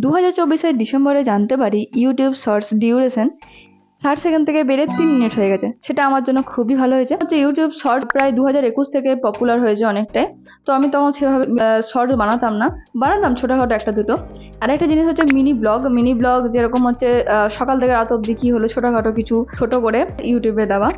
2024 ডিসেম্বরে জানতে পারি ইউটিউব শর্টস ডিউরেশন 60 সেকেন্ড থেকে বেড়ে 3 মিনিট হয়ে গেছে। সেটা আমার জন্য খুবই ভালো হয়েছে। ইউটিউব শর্ট প্রায় 2021 থেকে পপুলার হয়েছে অনেকটাই। তো আমি তখন সেভাবে শর্ট বানাতাম ছোটোখাটো একটা দুটো। আর একটা জিনিস হচ্ছে মিনি ব্লগ যেরকম হচ্ছে সকাল থেকে রাত অবধি কি হলো ছোটোখাটো কিছু ছোট করে ইউটিউবে দেওয়া,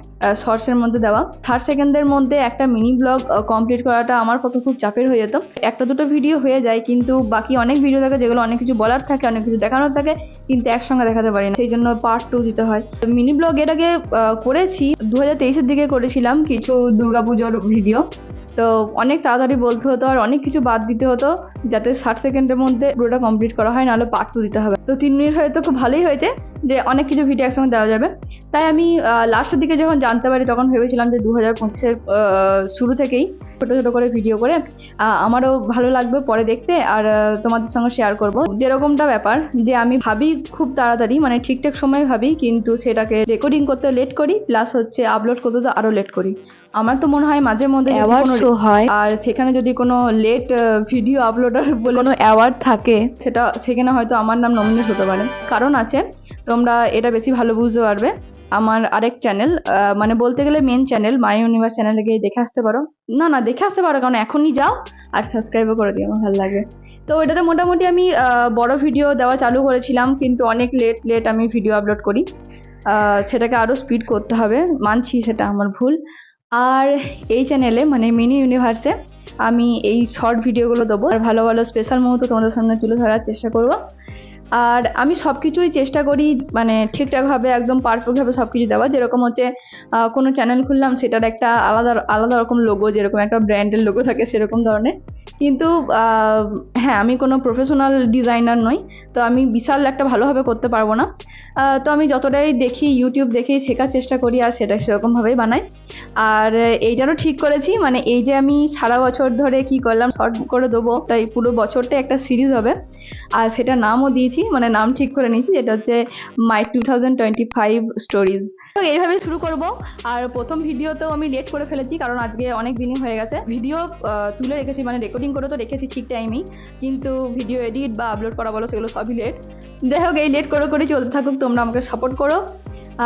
শর্টসের মধ্যে দেওয়া। 30 সেকেন্ডের মধ্যে একটা মিনি ব্লগ কমপ্লিট করাটা আমার পক্ষে খুব চাপের হয়ে যেত। একটা দুটো ভিডিও হয়ে যায়, কিন্তু বাকি অনেক ভিডিও থাকে যেগুলো অনেক কিছু বলার থাকে, অনেক কিছু দেখানোর থাকে, কিন্তু একসঙ্গে দেখাতে পারি না, সেই জন্য পার্ট 2 দিতে হয়। মিনি ব্লগ এর আগে করেছি 2023-এর দিকে করেছিলাম কিছু দুর্গাপুজোর ভিডিও। তো অনেক তাড়াতাড়ি বলতে হতো আর অনেক কিছু বাদ দিতে হতো যাতে 60 সেকেন্ডের মধ্যে পুরোটা কমপ্লিট করা হয়, নাহলে পার্ট 2 দিতে হবে। তো 3 মিনিট হয়তো খুব ভালোই হয়েছে যে অনেক কিছু ভিডিও একসঙ্গে দেওয়া যাবে। তাই আমি লাস্টের দিকে যখন জানতে পারি তখন ভেবেছিলাম যে 2025-এর শুরু থেকেই ছোট ছোট করে ভিডিও করে আমারও ভালো লাগবে পরে দেখতে, আর তোমাদের সঙ্গে শেয়ার করব। যেরকমটা ব্যাপার যে আমি ভাবি খুব তাড়াতাড়ি, মানে ঠিকঠাক সময় ভাবি, কিন্তু সেটাকে রেকর্ডিং করতে লেট করি, প্লাস হচ্ছে আপলোড করতে তো আরো লেট করি। আমার তো মনে হয় মাঝে মধ্যে অ্যাওয়ার্ড শো হয়, আর সেখানে যদি কোনো লেট ভিডিও আপলোডার বলে কোনো অ্যাওয়ার্ড থাকে, সেখানে হয়তো আমার নাম নমিনেট হতে পারে। কারণ আছে, তোমরা এটা বেশি ভালো বুঝতে পারবে। আমার আরেক চ্যানেল, মানে বলতে গেলে মেন চ্যানেল মাই ইউনিভার্স চ্যানেলে গিয়ে দেখে আসতে পারো। না দেখে আসতে পারো, কারণ এখনই যাও আর সাবস্ক্রাইবও করে দিও, আমার ভালো লাগে। তো এটাতে মোটামুটি আমি বড় ভিডিও দেওয়া চালু করেছিলাম, কিন্তু অনেক লেট আমি ভিডিও আপলোড করি। সেটাকে আরও স্পিড করতে হবে, মানছি সেটা আমার ভুল। আর এই চ্যানেলে মানে মিনি ইউনিভার্সে আমি এই শর্ট ভিডিওগুলো দেবো, আর ভালো ভালো স্পেশাল মুহূর্ত তোমাদের সামনে তুলে ধরার চেষ্টা করব। আর আমি সব কিছুই চেষ্টা করি মানে ঠিকঠাকভাবে একদম পারফেক্টভাবে সব কিছু দেওয়া। যেরকম হচ্ছে কোনো চ্যানেল খুললাম, সেটার একটা আলাদা রকম লোগো, যেরকম একটা ব্র্যান্ডের লোগো থাকে সেরকম ধরনের। কিন্তু হ্যাঁ, আমি কোনো প্রফেশনাল ডিজাইনার নই, তো আমি বিশাল একটা ভালোভাবে করতে পারবো না। তো আমি যতটাই দেখি ইউটিউব দেখেই শেখার চেষ্টা করি, আর সেটা সেরকমভাবেই বানাই। আর এইটারও ঠিক করেছি, মানে এই যে আমি সারা বছর ধরে কি করলাম, শর্ট করে দেবো, তাই পুরো বছরটা একটা সিরিজ হবে। আর সেটা নামও দিয়েছি, মানে নাম ঠিক করে নিয়েছি, যেটা হচ্ছে মাই 2025 স্টোরিজ। তো এইভাবে শুরু করব। আর প্রথম ভিডিওতেও আমি লেট করে ফেলেছি, কারণ আজকে অনেক দিনই হয়ে গেছে। ভিডিও তুলে রেখেছি, মানে রেকর্ডিং করে তো রেখেছি ঠিক টাইমেই, কিন্তু ভিডিও এডিট বা আপলোড করা বলো, সেগুলো সবই লেট। যাই হোক, এই লেট করে চলতে থাকুক, তোমরা আমাকে সাপোর্ট করো,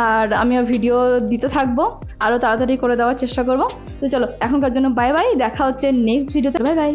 আর আমিও ভিডিও দিতে থাকবো, আরও তাড়াতাড়ি করে দেওয়ার চেষ্টা করবো। তো চলো, এখনকার জন্য বাই বাই, দেখা হচ্ছে নেক্সট ভিডিওতে। Bye bye.